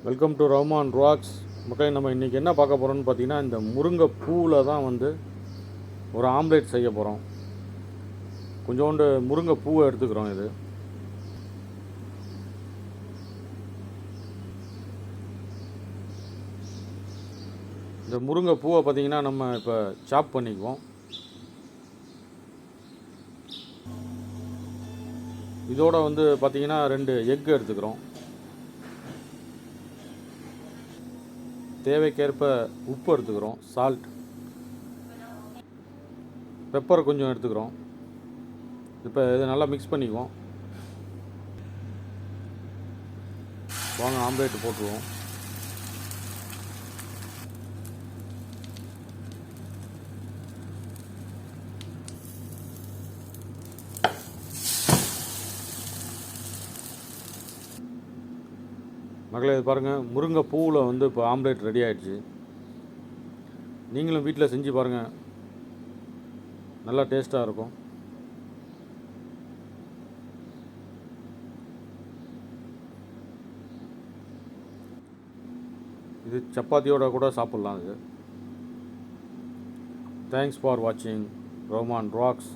Welcome to Rahman rocks. மக்களே, நம்ம இன்றைக்கி என்ன பார்க்க போகிறோம்னு பார்த்தீங்கன்னா, இந்த முருங்கை பூவில் தான் வந்து ஒரு ஆம்லேட் செய்ய போகிறோம். கொஞ்சோண்டு முருங்கை பூவை எடுத்துக்கிறோம். இந்த முருங்கை பூவை பார்த்திங்கன்னா நம்ம இப்போ சாப் பண்ணிக்குவோம். இதோட வந்து பார்த்திங்கன்னா 2 எக் எடுத்துக்கிறோம். தேவைக்கேற்ப உப்பு எடுத்துக்கிறோம், சால்ட், பெப்பர் கொஞ்சம் எடுத்துக்கிறோம். இப்போ இதை நல்லா மிக்ஸ் பண்ணிக்குவோம். வாங்க ஆம்லேட் போட்டுருவோம். மக்களே, இது பாருங்கள், முருங்கை பூவில் வந்து இப்போ ஆம்லேட் ரெடி ஆகிடுச்சு. நீங்களும் வீட்டில் செஞ்சு பாருங்கள், நல்லா டேஸ்ட்டாக இருக்கும். இது சப்பாத்தியோட கூட சாப்பிட்லாம். இது தேங்க்ஸ் ஃபார் வாட்சிங் ரஹ்மான் ராக்ஸ்.